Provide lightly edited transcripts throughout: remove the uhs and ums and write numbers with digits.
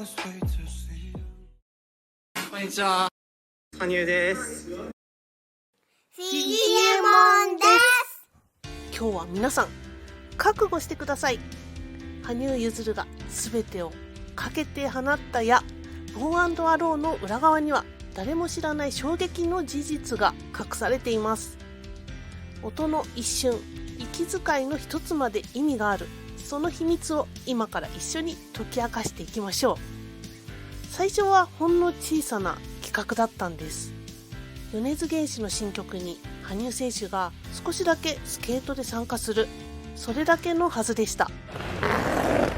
こんにちは、羽生です。フィギュモンです。今日は皆さん覚悟してください。羽生結弦が全てをかけて放ったやボー&アローの裏側には誰も知らない衝撃の事実が隠されています。音の一瞬、息遣いの一つまで意味がある、その秘密を今から一緒に解き明かしていきましょう。最初はほんの小さな企画だったんです。米津玄師の新曲に羽生選手が少しだけスケートで参加する、それだけのはずでした。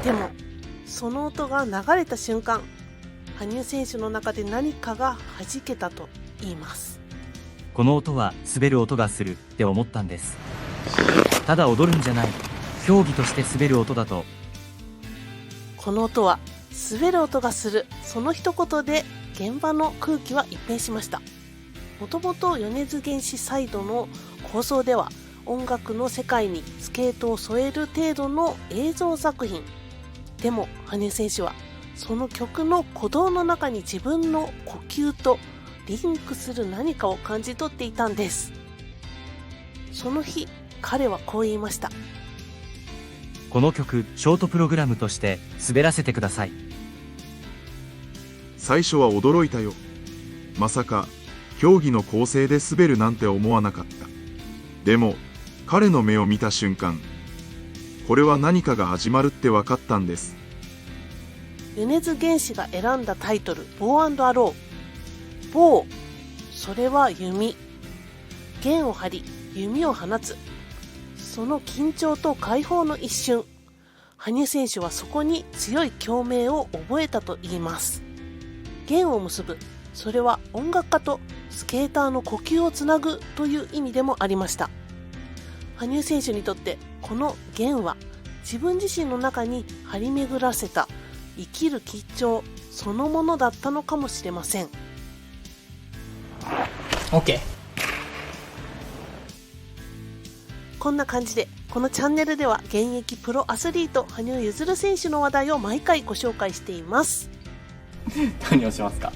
でもその音が流れた瞬間、羽生選手の中で何かが弾けたと言います。この音は滑る音がするって思ったんです。ただ踊るんじゃない、競技として滑る音だと。この音は滑る音がする、その一言で現場の空気は一変しました。もともと米津玄師サイドの構想では音楽の世界にスケートを添える程度の映像作品でも、羽生選手はその曲の鼓動の中に自分の呼吸とリンクする何かを感じ取っていたんです。その日、彼はこう言いました。この曲ショートプログラムとして滑らせてください。最初は驚いたよ。まさか競技の構成で滑るなんて思わなかった。でも彼の目を見た瞬間、これは何かが始まるって分かったんです。米津玄師が選んだタイトル、ボー&アロー。ボー、それは弓。弦を張り弓を放つ、その緊張と解放の一瞬、羽生選手はそこに強い共鳴を覚えたといいます。弦を結ぶ、それは音楽家とスケーターの呼吸をつなぐという意味でもありました。羽生選手にとってこの弦は自分自身の中に張り巡らせた生きる吉兆そのものだったのかもしれません。 OK。 こんな感じでこのチャンネルでは現役プロアスリート羽生結弦選手の話題を毎回ご紹介しています。何をしますか？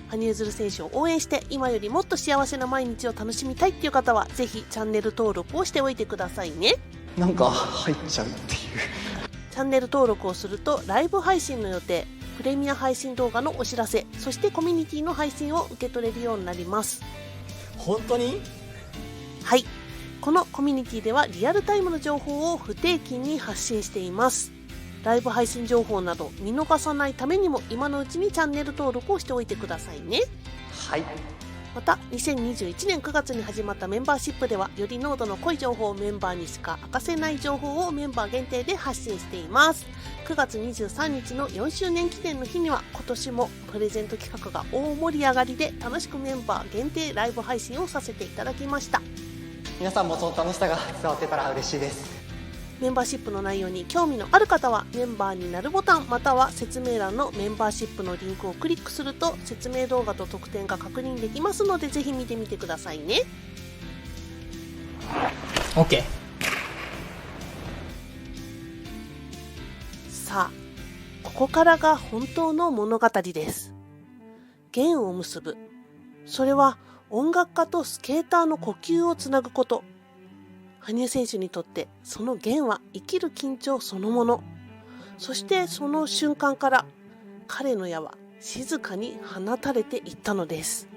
羽生結弦選手を応援して今よりもっと幸せな毎日を楽しみたいっていう方はぜひチャンネル登録をしておいてくださいね。なんか入っちゃうっていう。チャンネル登録をするとライブ配信の予定、プレミア配信動画のお知らせ、そしてコミュニティの配信を受け取れるようになります。本当に？はい、このコミュニティではリアルタイムの情報を不定期に発信しています。ライブ配信情報など見逃さないためにも今のうちにチャンネル登録をしておいてくださいね。はい。また2021年9月に始まったメンバーシップではより濃度の濃い情報をメンバーにしか明かせない情報をメンバー限定で発信しています。9月23日の4周年記念の日には今年もプレゼント企画が大盛り上がりで楽しくメンバー限定ライブ配信をさせていただきました。皆さんもその楽しさが伝わってたら嬉しいです。メンバーシップの内容に興味のある方はメンバーになるボタンまたは説明欄のメンバーシップのリンクをクリックすると説明動画と特典が確認できますのでぜひ見てみてくださいね。 OK。 さあ、ここからが本当の物語です。弦を結ぶ、それは音楽家とスケーターの呼吸をつなぐこと。羽生選手にとってその弦は生きる緊張そのもの。そしてその瞬間から彼の矢は静かに放たれていったのです。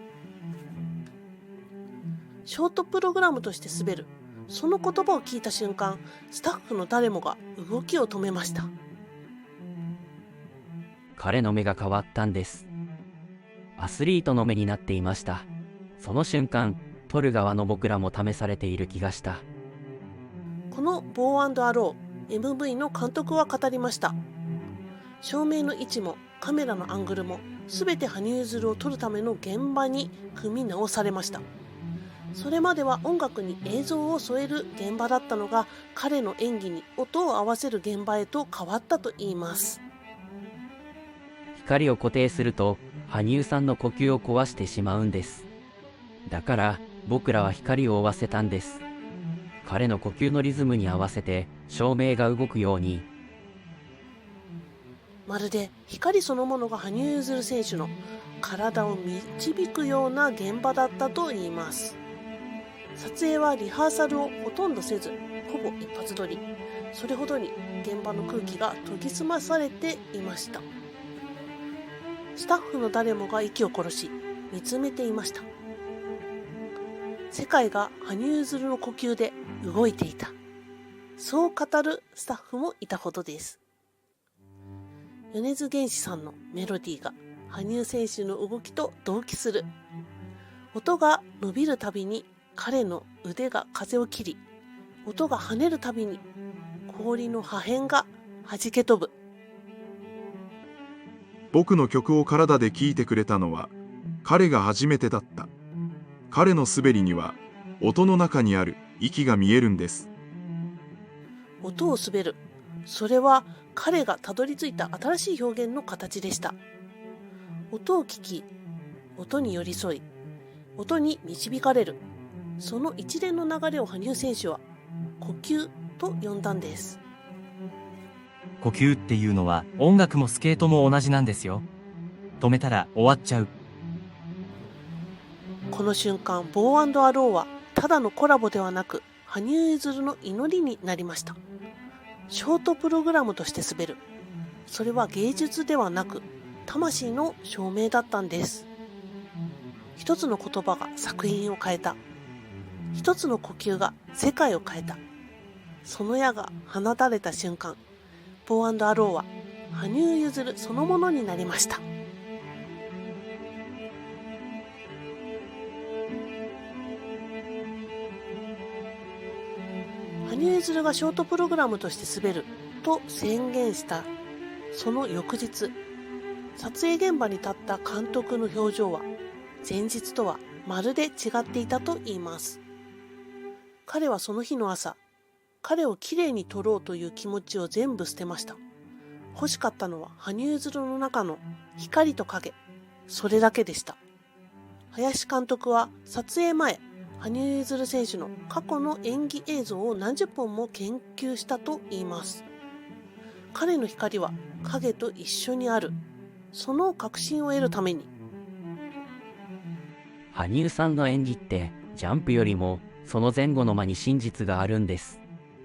ショートプログラムとして滑る、その言葉を聞いた瞬間、スタッフの誰もが動きを止めました。彼の目が変わったんです。アスリートの目になっていました。その瞬間、取る側の僕らも試されている気がした。このボー&アロー MV の監督は語りました。照明の位置もカメラのアングルも全て羽生結弦を撮るための現場に組み直されました。それまでは音楽に映像を添える現場だったのが彼の演技に音を合わせる現場へと変わったといいます。光を固定すると羽生さんの呼吸を壊してしまうんです。だから僕らは光を追わせたんです。彼の呼吸のリズムに合わせて照明が動くように。まるで光そのものが羽生結弦選手の体を導くような現場だったといいます。撮影はリハーサルをほとんどせず、ほぼ一発撮り。それほどに現場の空気が研ぎ澄まされていました。スタッフの誰もが息を殺し、見つめていました。世界が羽生結弦の呼吸で動いていた。そう語るスタッフもいたほどです。米津玄師さんのメロディーが羽生選手の動きと同期する。音が伸びるたびに彼の腕が風を切り、音が跳ねるたびに氷の破片が弾け飛ぶ。僕の曲を体で聴いてくれたのは彼が初めてだった。彼の滑りには音の中にある息が見えるんです。音を滑る。それは彼がたどり着いた新しい表現の形でした。音を聞き、音に寄り添い、音に導かれる。その一連の流れを羽生選手は呼吸と呼んだんです。呼吸っていうのは音楽もスケートも同じなんですよ。止めたら終わっちゃう。この瞬間、ボー&アローはただのコラボではなく、羽生結弦の祈りになりました。ショートプログラムとして滑る。それは芸術ではなく、魂の証明だったんです。一つの言葉が作品を変えた。一つの呼吸が世界を変えた。その矢が放たれた瞬間、ボー&アローは羽生結弦そのものになりました。羽生結弦がショートプログラムとして滑ると宣言したその翌日、撮影現場に立った監督の表情は前日とはまるで違っていたといいます。彼はその日の朝、彼をきれいに撮ろうという気持ちを全部捨てました。欲しかったのは羽生結弦の中の光と影、それだけでした。林監督は撮影前、羽生結弦選手の過去の演技映像を何十本も研究したといいます。彼の光は影と一緒にある。その確信を得るために。羽生さんの演技ってジャンプよりもその前後の間に真実があるんです。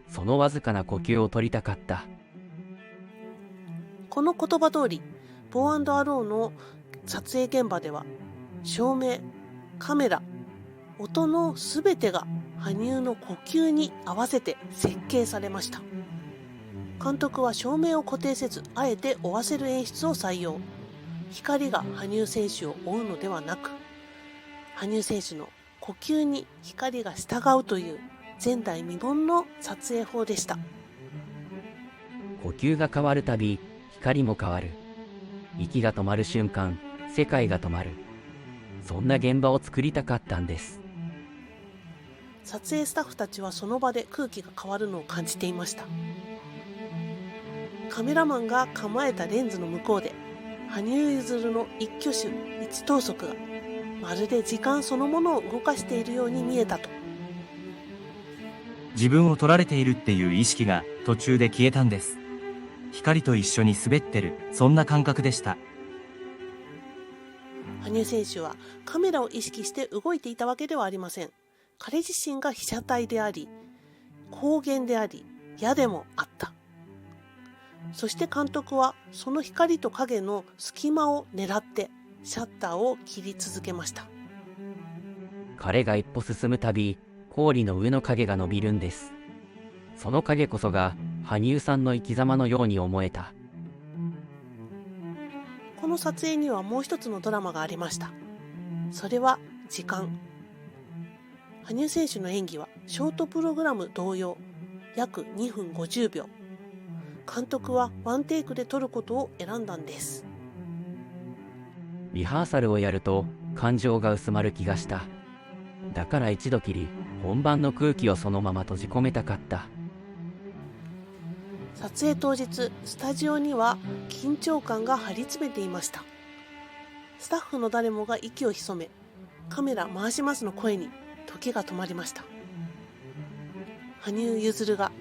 そのわずかな呼吸を取りたかった。この言葉通り、ボー&アローの撮影現場では照明、カメラ、音のすべてが羽生の呼吸に合わせて設計されました。監督は照明を固定せず、あえて追わせる演出を採用。光が羽生選手を追うのではなく、羽生選手の呼吸に光が従うという前代未聞の撮影法でした。呼吸が変わるたび、光も変わる。息が止まる瞬間、世界が止まる。そんな現場を作りたかったんです。撮影スタッフたちはその場で空気が変わるのを感じていました。カメラマンが構えたレンズの向こうで、羽生結弦の一挙手一投足がまるで時間そのものを動かしているように見えたと。自分を撮られているっていう意識が途中で消えたんです。光と一緒に滑ってる、そんな感覚でした。羽生選手はカメラを意識して動いていたわけではありません。彼自身が被写体であり、光源であり、矢でもあった。そして監督はその光と影の隙間を狙ってシャッターを切り続けました。彼が一歩進むたび、氷の上の影が伸びるんです。その影こそが羽生さんの生き様のように思えた。この撮影にはもう一つのドラマがありました。それは時間。羽生選手の演技はショートプログラム同様、約2分50秒。監督はワンテイクで撮ることを選んだんです。リハーサルをやると感情が薄まる気がした。だから一度きり本番の空気をそのまま閉じ込めたかった。撮影当日、スタジオには緊張感が張り詰めていました。スタッフの誰もが息を潜め、カメラ回しますの声に時が止まりました。羽生結弦が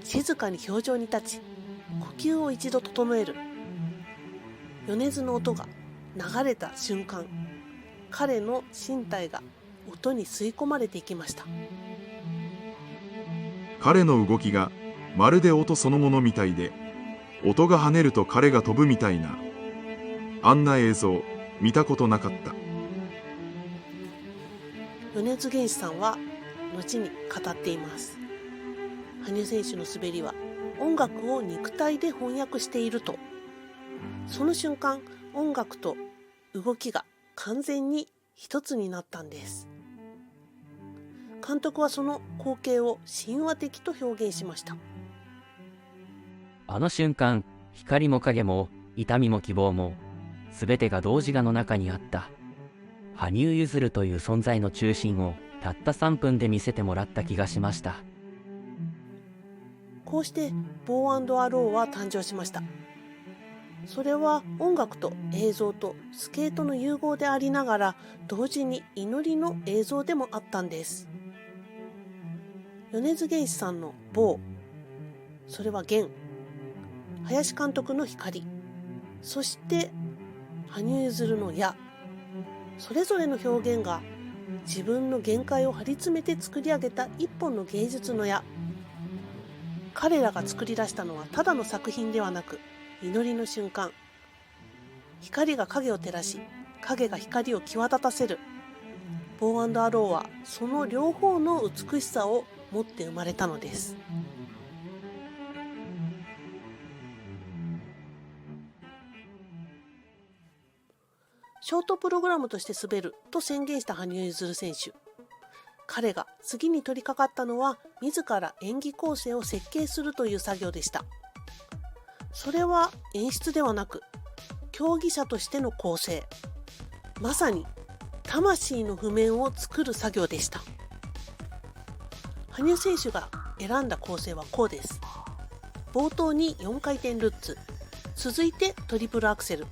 静かに氷上に立ち、呼吸を一度整える。米津の音が流れた瞬間、彼の身体が音に吸い込まれていきました。彼の動きがまるで音そのものみたいで、音が跳ねると彼が飛ぶみたいな、あんな映像見たことなかった。米津玄師さんは後に語っています。羽生選手の滑りは音楽を肉体で翻訳していると。その瞬間、音楽と動きが完全に一つになったんです。監督はその光景を神話的と表現しました。あの瞬間、光も影も痛みも希望も全てが同時画の中にあった。羽生結弦という存在の中心をたった3分で見せてもらった気がしました。こうしてボー&アローは誕生しました。それは音楽と映像とスケートの融合でありながら、同時に祈りの映像でもあったんです。米津玄師さんのボー、それは弦、林監督の光、そして羽生結弦の矢、それぞれの表現が自分の限界を張り詰めて作り上げた一本の芸術の矢。彼らが作り出したのはただの作品ではなく、祈りの瞬間。光が影を照らし、影が光を際立たせる。ボー&アローはその両方の美しさを持って生まれたのです。ショートプログラムとして滑ると宣言した羽生結弦選手。彼が次に取り掛かったのは、自ら演技構成を設計するという作業でした。それは演出ではなく、競技者としての構成、まさに魂の譜面を作る作業でした。羽生選手が選んだ構成はこうです。冒頭に4回転ルッツ、続いてトリプルアクセル、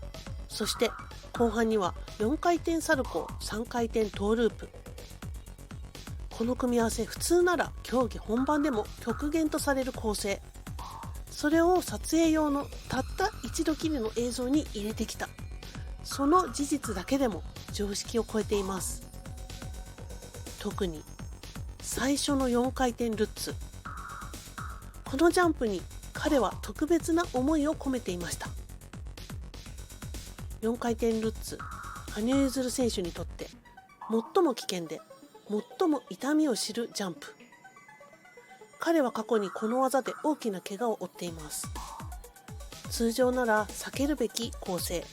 そして後半には4回転サルコー、3回転トーループ。この組み合わせ、普通なら競技本番でも極限とされる構成。それを撮影用のたった一度きりの映像に入れてきた。その事実だけでも常識を超えています。特に最初の4回転ルッツ。このジャンプに彼は特別な思いを込めていました。4回転ルッツ、羽生結弦選手にとって最も危険で最も痛みを知るジャンプ。彼は過去にこの技で大きな怪我を負っています。通常なら避けるべき構成。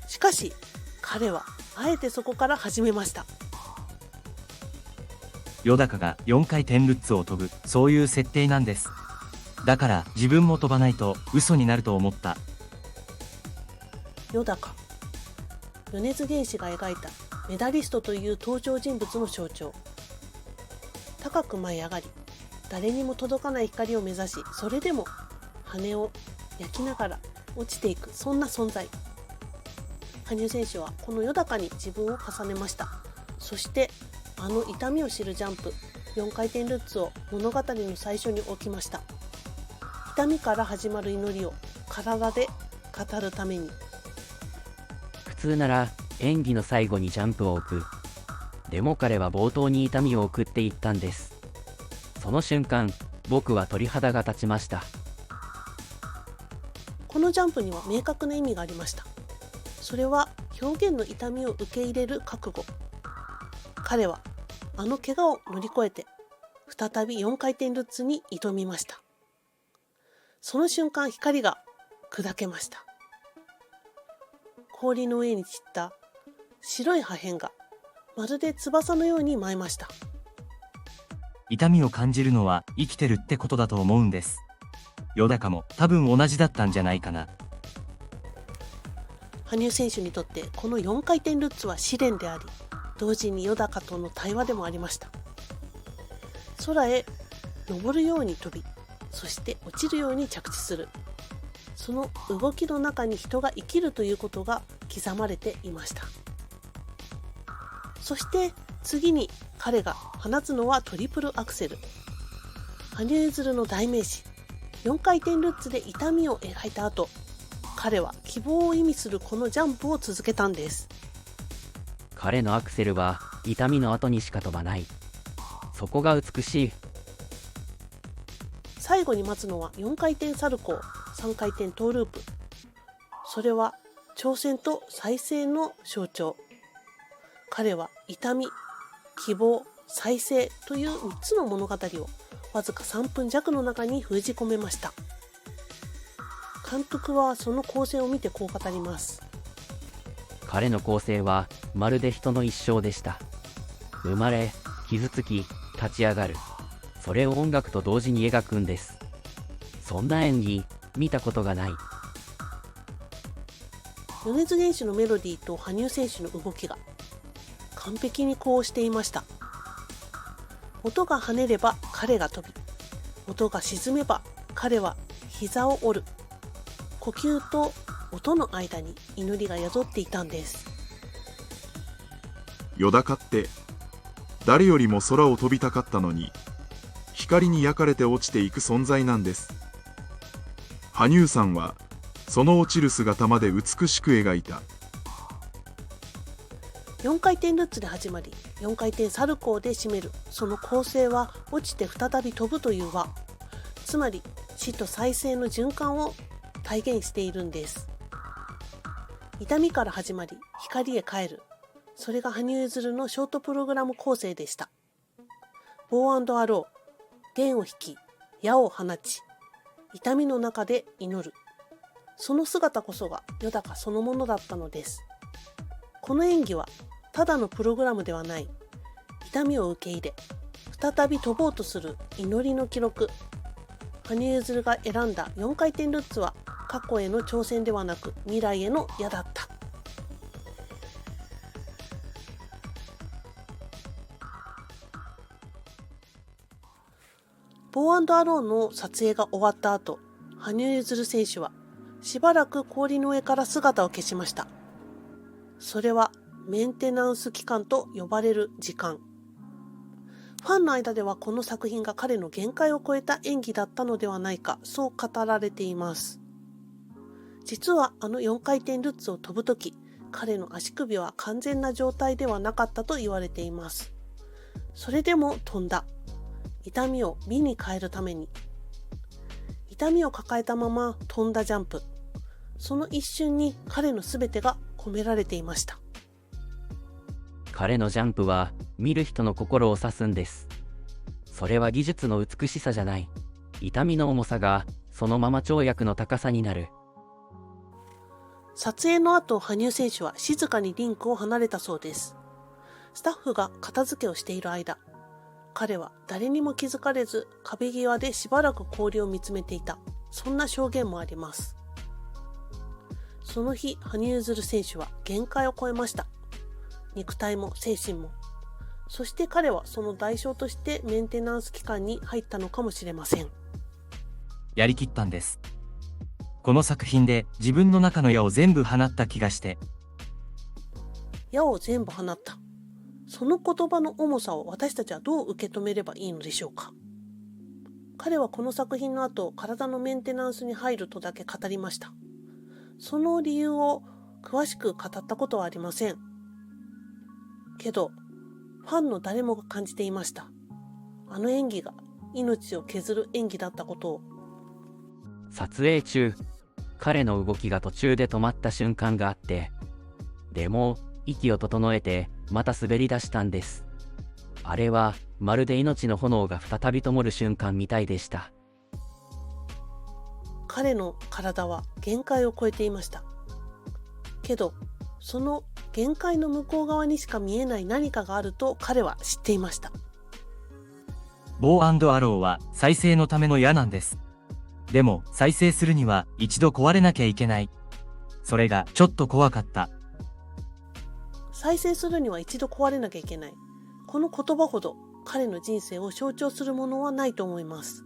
しかし彼はあえてそこから始めました。よだかが4回転ルッツを飛ぶ、そういう設定なんです。だから自分も飛ばないと嘘になると思った。よだか、米津玄師が描いたメダリストという登場人物の象徴。高く舞い上がり、誰にも届かない光を目指し、それでも羽を焼きながら落ちていく、そんな存在。羽生選手はこのよだかに自分を重ねました。そしてあの痛みを知るジャンプ、4回転ルッツを物語の最初に置きました。痛みから始まる祈りを体で語るために。普通なら演技の最後にジャンプを置く。でも彼は冒頭に痛みを送っていったんです。その瞬間、僕は鳥肌が立ちました。このジャンプには明確な意味がありました。それは表現の痛みを受け入れる覚悟。彼はあの怪我を乗り越えて再び4回転ルッツに挑みました。その瞬間、光が砕けました。氷の上に散った白い破片がまるで翼のように舞いました。痛みを感じるのは生きてるってことだと思うんです。よだかも多分同じだったんじゃないかな。羽生選手にとってこの4回転ルッツは試練であり、同時によだかとの対話でもありました。空へ登るように飛び、そして落ちるように着地する。その動きの中に人が生きるということが刻まれていました。そして次に彼が放つのはトリプルアクセル。羽生結弦の代名詞、4回転ルッツで痛みを描いた後、彼は希望を意味するこのジャンプを続けたんです。彼のアクセルは痛みの後にしか飛ばない。そこが美しい。最後に待つのは4回転サルコー、3回転トーループ。それは挑戦と再生の象徴。彼は痛み、希望、再生という3つの物語をわずか3分弱の中に封じ込めました。監督はその構成を見てこう語ります。彼の構成はまるで人の一生でした。生まれ、傷つき、立ち上がる。それを音楽と同時に描くんです。そんな演技、見たことがない。米津玄師のメロディーと羽生選手の動きが完璧に呼応していました。音が跳ねれば彼が飛び、音が沈めば彼は膝を折る。呼吸と音の間に祈りが宿っていたんです。よだかって誰よりも空を飛びたかったのに、光に焼かれて落ちていく存在なんです。羽生さんはその落ちる姿まで美しく描いた。4回転ルッツで始まり、4回転サルコーで締める。その構成は落ちて再び飛ぶという輪、つまり死と再生の循環を体現しているんです。痛みから始まり光へ帰る。それが羽生結弦のショートプログラム構成でした。ボー&アロー、弦を弾き矢を放ち、痛みの中で祈る。その姿こそがよだかそのものだったのです。この演技はただのプログラムではない、痛みを受け入れ再び飛ぼうとする祈りの記録。羽生結弦が選んだ4回転ルッツは過去への挑戦ではなく未来への矢だった。ボー&アローの撮影が終わった後、羽生結弦選手はしばらく氷の上から姿を消しました。それはメンテナンス期間と呼ばれる時間。ファンの間ではこの作品が彼の限界を超えた演技だったのではないか、そう語られています。実はあの4回転ルッツを飛ぶとき、彼の足首は完全な状態ではなかったと言われています。それでも飛んだ。痛みを美に変えるために。痛みを抱えたまま飛んだジャンプ。その一瞬に彼の全てが込められていました。彼のジャンプは見る人の心を指すんです。それは技術の美しさじゃない。痛みの重さがそのまま跳躍の高さになる。撮影の後、羽生選手は静かにリンクを離れたそうです。スタッフが片付けをしている間、彼は誰にも気づかれず壁際でしばらく氷を見つめていた。そんな証言もあります。その日、羽生結弦選手は限界を超えました。肉体も精神も。そして彼はその代償としてメンテナンス期間に入ったのかもしれません。やりきったんです。この作品で自分の中の矢を全部放った気がして。矢を全部放った。その言葉の重さを私たちはどう受け止めればいいのでしょうか。彼はこの作品の後、体のメンテナンスに入るとだけ語りました。その理由を詳しく語ったことはありません。けど、ファンの誰もが感じていました。あの演技が命を削る演技だったことを。撮影中、彼の動きが途中で止まった瞬間があって、でも息を整えてまた滑り出したんです。あれはまるで命の炎が再び灯る瞬間みたいでした。彼の体は限界を超えていました。けど、その限界の向こう側にしか見えない何かがあると彼は知っていました。ボー&アローは再生のための矢なんです。でも再生するには一度壊れなきゃいけない。それがちょっと怖かった。再生するには一度壊れなきゃいけない。この言葉ほど彼の人生を象徴するものはないと思います。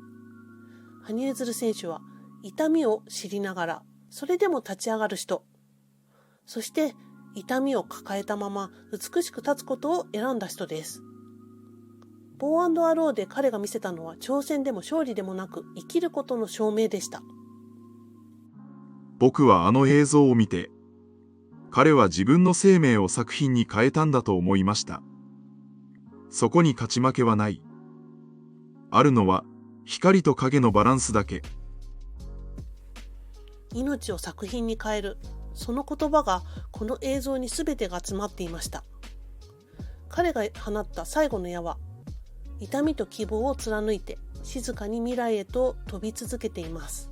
羽生結弦選手は痛みを知りながら、それでも立ち上がる人。そして痛みを抱えたまま美しく立つことを選んだ人です。ボー&アローで彼が見せたのは挑戦でも勝利でもなく生きることの証明でした。僕はあの映像を見て、彼は自分の生命を作品に変えたんだと思いました。そこに勝ち負けはない。あるのは光と影のバランスだけ。命を作品に変える、その言葉がこの映像に全てが詰まっていました。彼が放った最後の矢は、痛みと希望を貫いて静かに未来へと飛び続けています。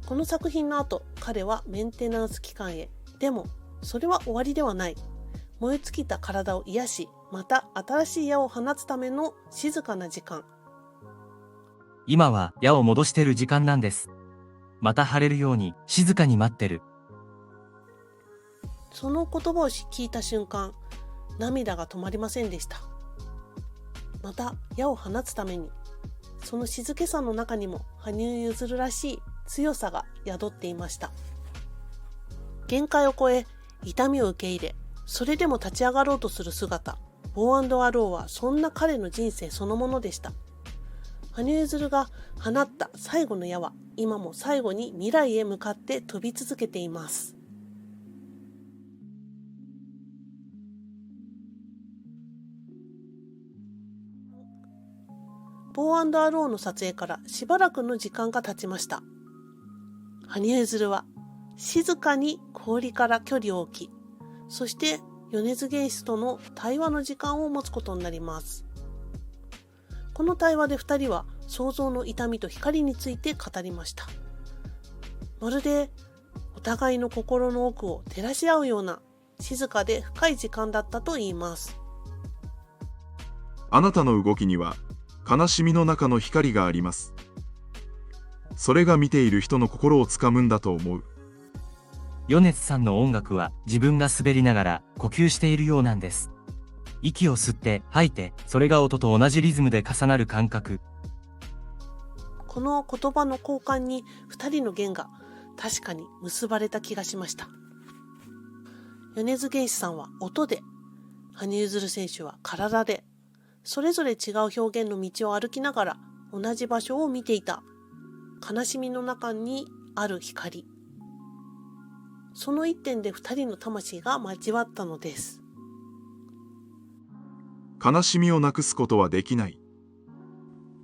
この作品の後、彼はメンテナンス期間へ。でもそれは終わりではない。燃え尽きた体を癒し、また新しい矢を放つための静かな時間。今は矢を戻してる時間なんです。また晴れるように静かに待ってる。その言葉を聞いた瞬間、涙が止まりませんでした。また矢を放つために、その静けさの中にも羽生結弦らしい強さが宿っていました。限界を超え、痛みを受け入れ、それでも立ち上がろうとする姿、ボー&アローはそんな彼の人生そのものでした。羽生結弦が放った最後の矢は、今も最後に未来へ向かって飛び続けています。ボー&アローの撮影からしばらくの時間が経ちました。羽生結弦は静かに氷から距離を置き、そして米津玄師との対話の時間を持つことになります。この対話で2人は想像の痛みと光について語りました。まるでお互いの心の奥を照らし合うような静かで深い時間だったと言います。あなたの動きには悲しみの中の光があります。それが見ている人の心をつかむんだと思う。米津さんの音楽は自分が滑りながら呼吸しているようなんです。息を吸って吐いて、それが音と同じリズムで重なる感覚。この言葉の交換に2人の弦が確かに結ばれた気がしました。米津玄師さんは音で、羽生結弦選手は体で、それぞれ違う表現の道を歩きながら同じ場所を見ていた。悲しみの中にある光。その一点で2人の魂が交わったのです。悲しみをなくすことはできない。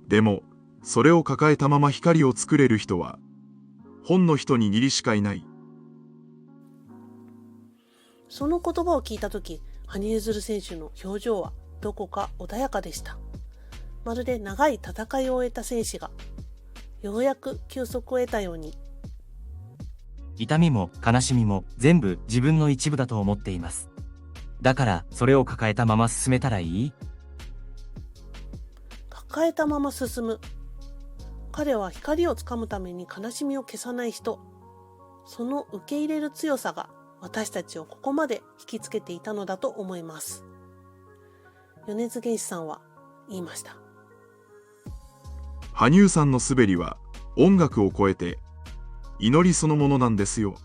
でも、それを抱えたまま光を作れる人は、ほんの一握りしかいない。その言葉を聞いたとき、羽生結弦選手の表情はどこか穏やかでした。まるで長い戦いを終えた戦士が、ようやく休息を得たように。痛みも悲しみも全部自分の一部だと思っています。だからそれを抱えたまま進めたらいい？抱えたまま進む。彼は光をつかむために悲しみを消さない人。その受け入れる強さが私たちをここまで引きつけていたのだと思います。米津玄師さんは言いました。羽生さんの滑りは音楽を超えて祈りそのものなんですよ。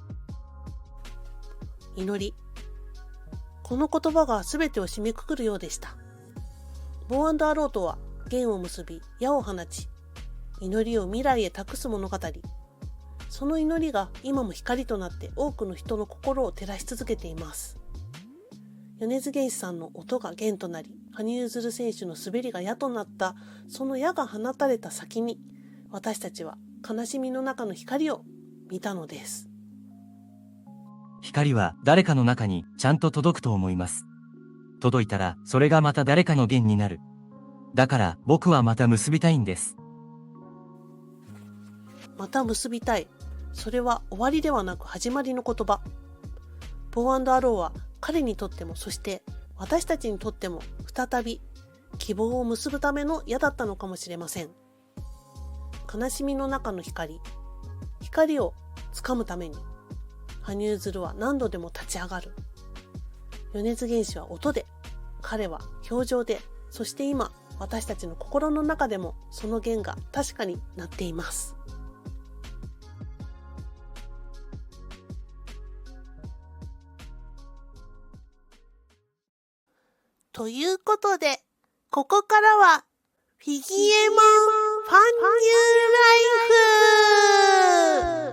祈り。この言葉が全てを締めくくるようでした。ボー&アローとは弦を結び矢を放ち、祈りを未来へ託す物語。その祈りが今も光となって多くの人の心を照らし続けています。米津玄師さんの音が弦となり、羽生結弦選手の滑りが矢となった、その矢が放たれた先に、私たちは悲しみの中の光を見たのです。光は誰かの中にちゃんと届くと思います。届いたらそれがまた誰かの弦になる。だから僕はまた結びたいんです。また結びたい。それは終わりではなく始まりの言葉。ボー&アローは彼にとっても、そして私たちにとっても再び希望を結ぶための矢だったのかもしれません。悲しみの中の光。光をつかむために羽生結弦は何度でも立ち上がる。米津玄師は音で、彼は表情で、そして今私たちの心の中でもその弦が確かに鳴っています。ということで、ここからはフィギエモンファンニュー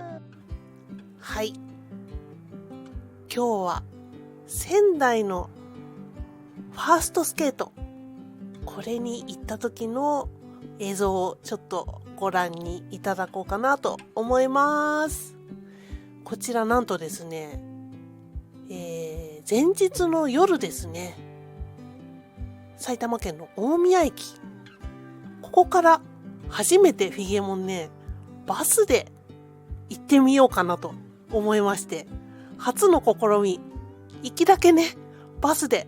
ライフ。今日は仙台のファーストスケート、これに行った時の映像をちょっとご覧にいただこうかなと思います。こちらなんとですね、前日の夜ですね、埼玉県の大宮駅、ここから初めてフィギエモンね、バスで行ってみようかなと思いまして、初の試み、行きだけね、バスで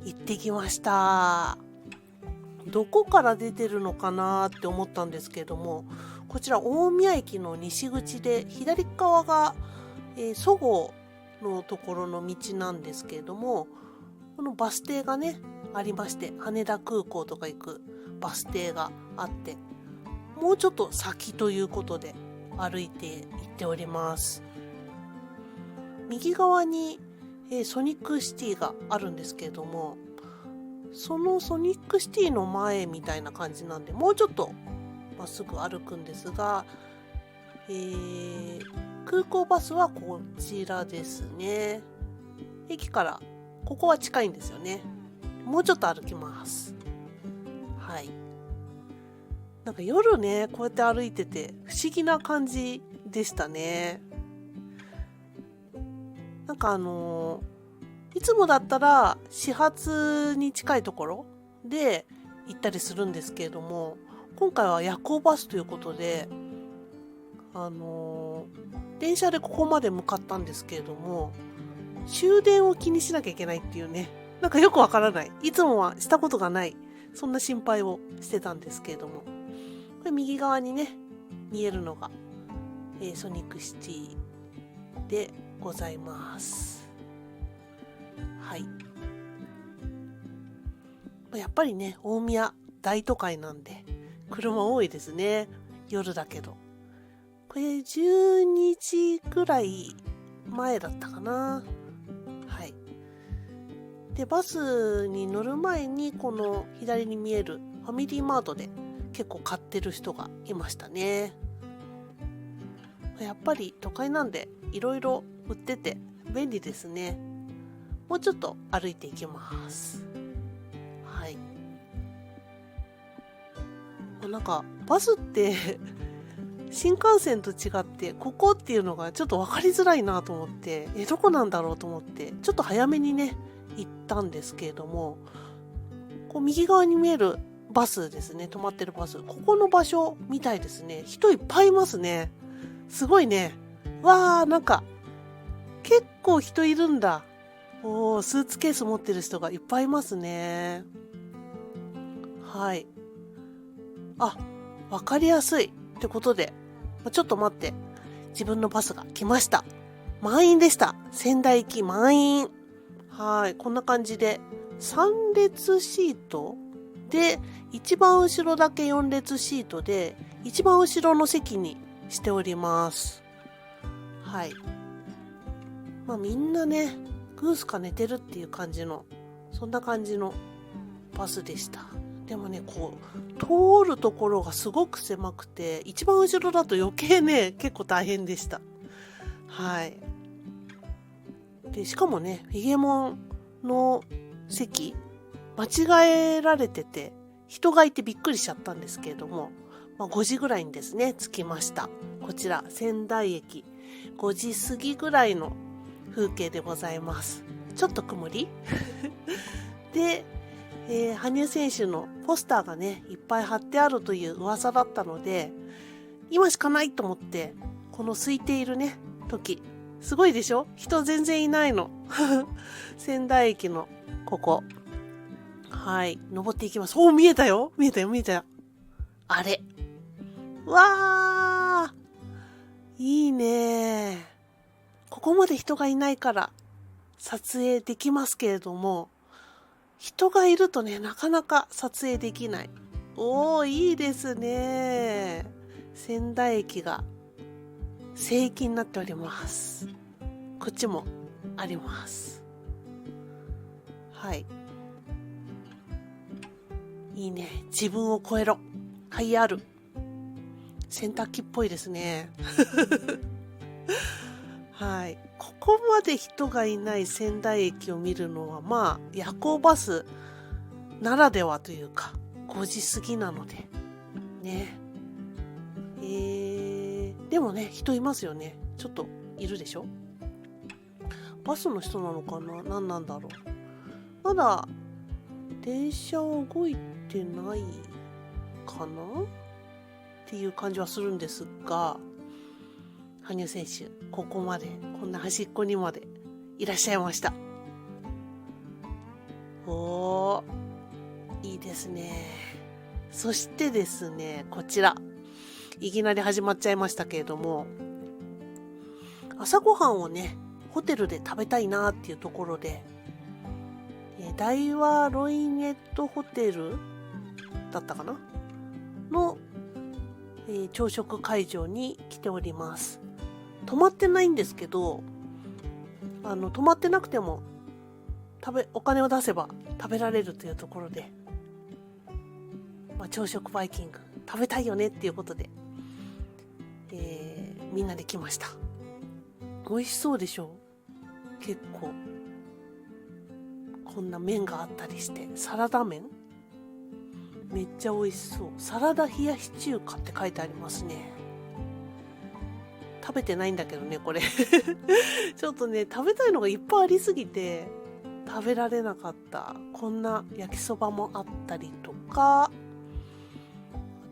行ってきました。どこから出てるのかなって思ったんですけれども、こちら大宮駅の西口で左側が、そごうのところの道なんですけれども、このバス停がねありまして、羽田空港とか行くバス停があって、もうちょっと先ということで歩いて行っております。右側に、ソニックシティがあるんですけれども、そのソニックシティの前みたいな感じなんで、もうちょっとまっすぐ歩くんですが、空港バスはこちらですね。駅からここは近いんですよね。もうちょっと歩きます。はい。なんか夜ね、こうやって歩いてて不思議な感じでしたね。なんかいつもだったら始発に近いところで行ったりするんですけれども、今回は夜行バスということで、電車でここまで向かったんですけれども、終電を気にしなきゃいけないっていうね、なんかよくわからない、いつもはしたことがない、そんな心配をしてたんですけれども、これ右側にね見えるのが、ソニックシティでございます。はい。やっぱりね、大宮大都会なんで車多いですね。夜だけど。これ12時ぐらい前だったかな。はい。で、バスに乗る前にこの左に見えるファミリーマートで結構買ってる人がいましたね。やっぱり都会なんでいろいろ売ってて便利ですね。もうちょっと歩いていきます。はい。なんかバスって新幹線と違ってここっていうのがちょっと分かりづらいなと思って、どこなんだろうと思ってちょっと早めにね行ったんですけれども、こう右側に見えるバスですね、止まってるバス、ここの場所みたいですね。人いっぱいいますね。すごいね。わー、なんか結構人いるんだ。おー、スーツケース持ってる人がいっぱいいますね。はい。あ、わかりやすいってことで、ちょっと待って、自分のバスが来ました。満員でした。仙台行き満員。はい、こんな感じで3列シートで、一番後ろだけ4列シートで、一番後ろの席にしております。はい。みんなね、グースか寝てるっていう感じの、そんな感じのバスでした。でもね、こう通るところがすごく狭くて、一番後ろだと余計ね結構大変でした。はい。でしかもね、フィギエモンの席間違えられてて、人がいてびっくりしちゃったんですけれども、5時ぐらいにですね着きました。こちら仙台駅5時過ぎぐらいの風景でございます。ちょっと曇りで、羽生選手のポスターがねいっぱい貼ってあるという噂だったので、今しかないと思って、この空いているね時、すごいでしょ、人全然いないの仙台駅のここ、はい、登っていきます。おー、見えたよ、見えたよ、見えたよ。あれ、わー、いいね。ここまで人がいないから撮影できますけれども、人がいるとねなかなか撮影できない。おー、いいですね。仙台駅が聖域になっております。こっちもあります。はい、いいね。自分を超えろ、はいある。洗濯機っぽいですねはい、ここまで人がいない仙台駅を見るのは、まあ、夜行バスならではというか、5時過ぎなので。ね。でもね、人いますよね。ちょっといるでしょ？バスの人なのかな？何なんだろう。まだ、電車は動いてないかなっていう感じはするんですが、羽生選手、ここまで、こんな端っこにまでいらっしゃいました。おー、いいですね。そしてですね、こちら。いきなり始まっちゃいましたけれども、朝ごはんをね、ホテルで食べたいなっていうところで、大和ロイネットホテルだったかなの、朝食会場に来ております。泊まってないんですけど、泊まってなくてもお金を出せば食べられるというところで、朝食バイキング食べたいよねっていうことで、みんなで来ました。美味しそうでしょ？結構こんな麺があったりして、サラダ麺めっちゃ美味しそう。サラダ冷やし中華って書いてありますね。食べてないんだけどね、これちょっとね、食べたいのがいっぱいありすぎて食べられなかった。こんな焼きそばもあったりとか、あ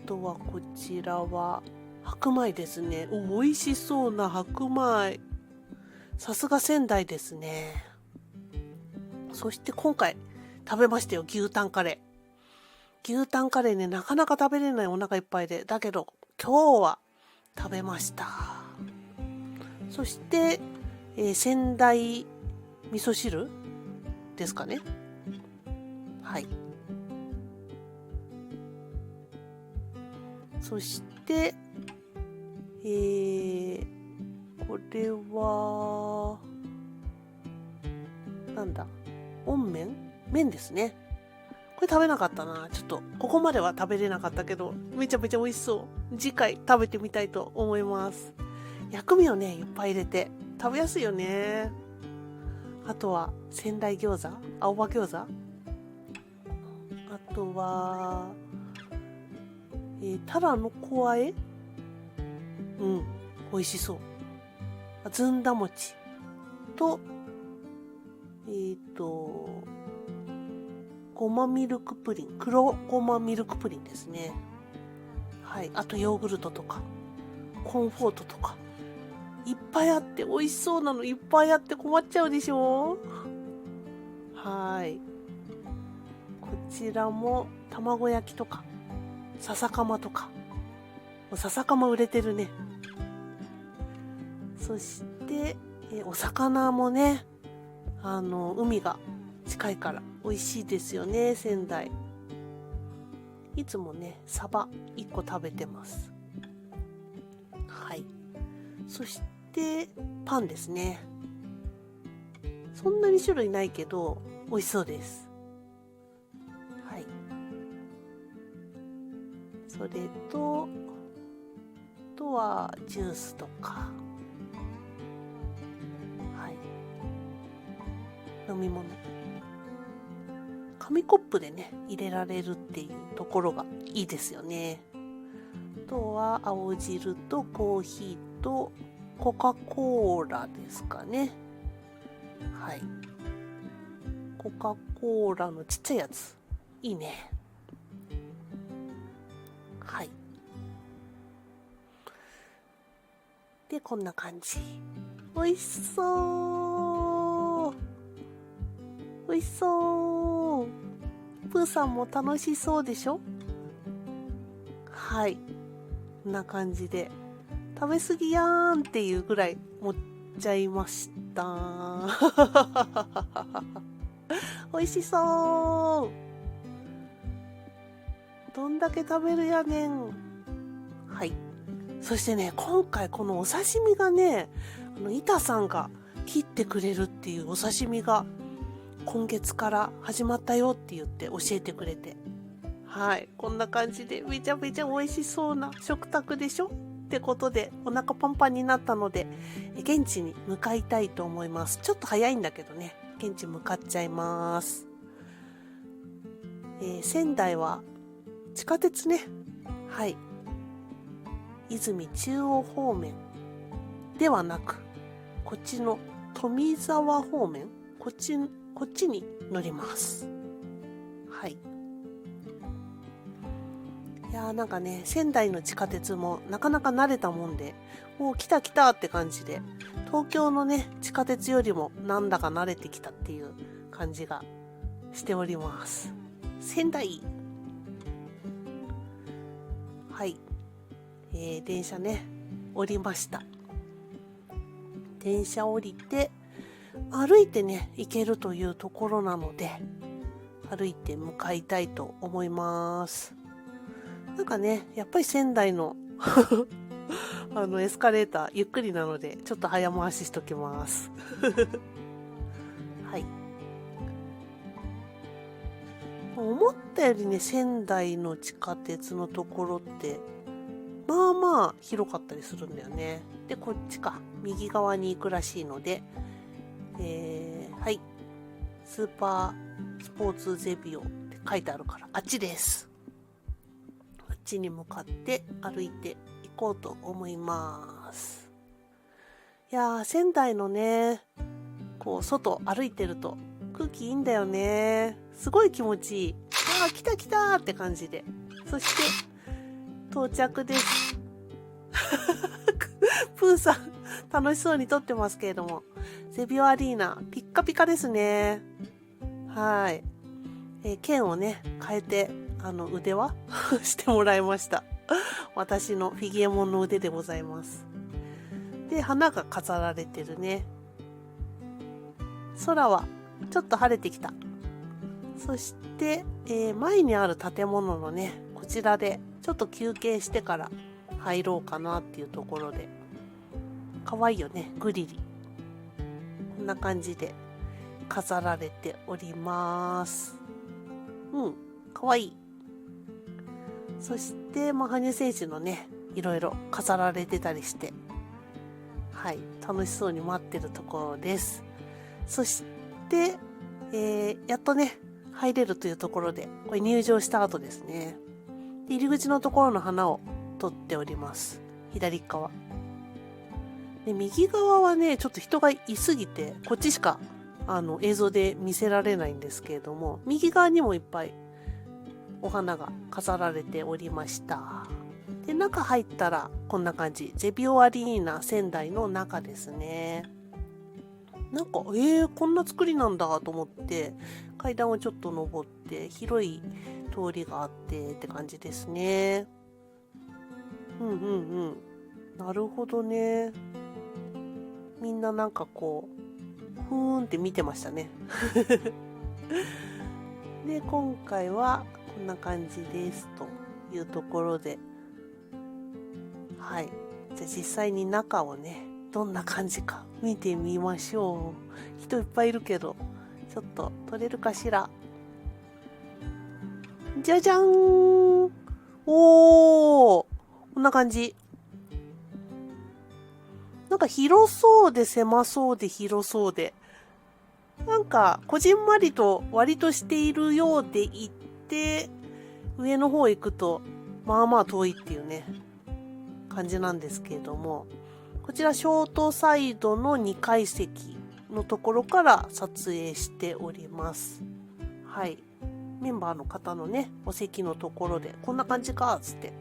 とはこちらは白米ですね。美味しそうな白米。さすが仙台ですね。そして今回食べましたよ、牛タンカレー。牛タンカレーね、なかなか食べれない、お腹いっぱいで。だけど今日は食べました。そして、仙台味噌汁ですかね。はい。そして、これはなんだ、温麺？麺ですね。これ食べなかったな。ちょっとここまでは食べれなかったけど、めちゃめちゃ美味しそう。次回食べてみたいと思います。薬味をね、いっぱい入れて食べやすいよね。あとは仙台餃子、青葉餃子、あとはタラのこあえ、美味しそう。ずんだ餅とごまミルクプリン、黒ごまミルクプリンですね。はい。あとヨーグルトとかコーンフォートとかいっぱいあって、美味しそうなのいっぱいあって困っちゃうでしょ。はい。こちらも卵焼きとか笹かまとか、笹かま売れてるね。そしてお魚もね、海が近いから美味しいですよね、仙台。いつもね、サバ1個食べてます。はい。そしてパンですね。そんなに種類ないけど美味しそうです。はい。それと、あとはジュースとか、はい。飲み物。紙コップでね、入れられるっていうところがいいですよね。あとは青汁とコーヒーとコカ・コーラですかね。はい。コカ・コーラのちっちゃいやつ。いいね。はい。で、こんな感じ。美味しそう。美味しそう。プーさんも楽しそうでしょ？はい。こんな感じで。食べ過ぎやーんっていうぐらい持っちゃいました。美味しそう。どんだけ食べるやねん。はい。そしてね、今回このお刺身がね、板さんが切ってくれるっていうお刺身が今月から始まったよって言って教えてくれて、はい、こんな感じでめちゃめちゃ美味しそうな食卓でしょ。ってことでお腹パンパンになったので、現地に向かいたいと思います。ちょっと早いんだけどね、現地向かっちゃいます。仙台は地下鉄ね。はい。泉中央方面ではなく、こっちの富沢方面、こっちに乗ります。はい。いやーなんかね、仙台の地下鉄もなかなか慣れたもんで、おー来た来たって感じで、東京のね、地下鉄よりもなんだか慣れてきたっていう感じがしております。仙台。はい。電車ね、降りました。電車降りて、歩いてね、行けるというところなので、歩いて向かいたいと思います。なんかね、やっぱり仙台のエスカレーターゆっくりなので、ちょっと早回ししときます。はい。思ったよりね、仙台の地下鉄のところって、まあまあ広かったりするんだよね。で、こっちか。右側に行くらしいので、はい。スーパースポーツゼビオって書いてあるから、あっちです。あっちに向かって歩いて行こうと思います。いやー、仙台のね、こう、外歩いてると空気いいんだよね。すごい気持ちいい。あー、来た来たーって感じで。そして、到着です。プーさん、楽しそうに撮ってますけれども、ゼビオアリーナ、ピッカピカですね。はい。剣をね、変えて、腕輪してもらいました。私のフィギュアモンの腕でございます。で、花が飾られてるね。空はちょっと晴れてきた。そして、前にある建物のね、こちらでちょっと休憩してから入ろうかなっていうところで。かわいいよね、グリリ。こんな感じで飾られております。うん、かわいい。そして、羽生選手のね、いろいろ飾られてたりして、はい、楽しそうに待ってるところです。そして、やっとね、入れるというところで、これ入場した後ですね。で、入り口のところの花を撮っております。左側。で、右側はね、ちょっと人がいすぎて、こっちしか、映像で見せられないんですけれども、右側にもいっぱいお花が飾られておりました。で、中入ったらこんな感じ。ゼビオアリーナ仙台の中ですね。なんか、こんな作りなんだと思って、階段をちょっと登って、広い通りがあってって感じですね。なるほどね。みんななんかこう、ふーんって見てましたね。で、今回はこんな感じですというところで、はい。じゃあ実際に中をね、どんな感じか見てみましょう。人いっぱいいるけど、ちょっと撮れるかしら。じゃじゃーん。おー、こんな感じ。なんか広そうで狭そうで広そうで、なんかこじんまりと割としているようでいて、上の方行くとまあまあ遠いっていうね感じなんですけれども、こちらショートサイドの2階席のところから撮影しております。はい、メンバーの方のねお席のところでこんな感じかっつって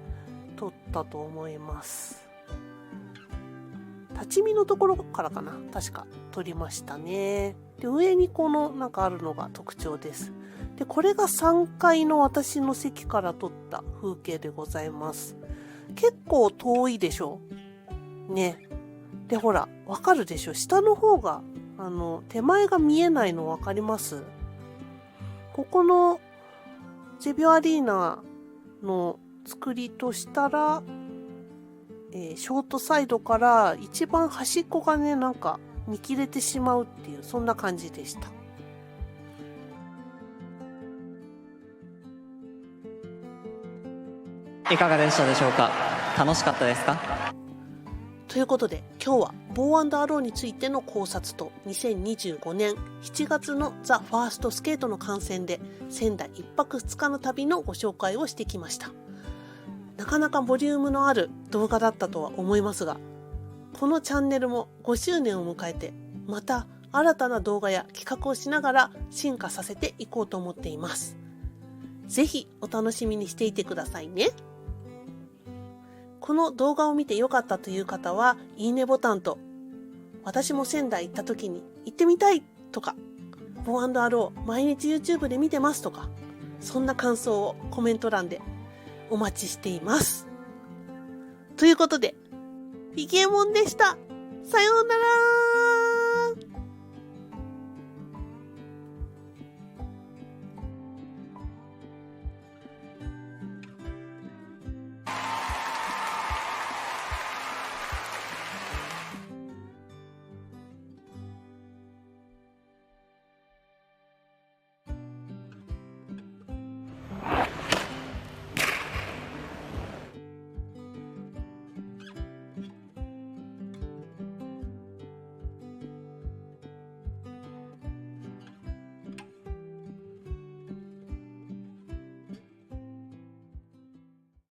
撮ったと思います。立ち見のところからかな、確か撮りましたね。で、上にこのなんかあるのが特徴です。で、これが3階の私の席から撮った風景でございます。結構遠いでしょね。で、ほら、わかるでしょ、下の方が手前が見えないのわかります？ここのゼビオアリーナの作りとしたら、ショートサイドから一番端っこがね、なんか見切れてしまうっていう、そんな感じでした。いかがでしたでしょうか。楽しかったですか？ということで今日はボー&アローについての考察と2025年7月のザ・ファーストスケートの観戦で仙台1泊2日の旅のご紹介をしてきました。なかなかボリュームのある動画だったとは思いますが、このチャンネルも5周年を迎えてまた新たな動画や企画をしながら進化させていこうと思っています。ぜひお楽しみにしていてくださいね。この動画を見て良かったという方は、いいねボタンと、私も仙台行った時に行ってみたいとか、ボー&アロー毎日 YouTube で見てますとか、そんな感想をコメント欄でお待ちしています。ということで、フィギエモンでした。さようなら。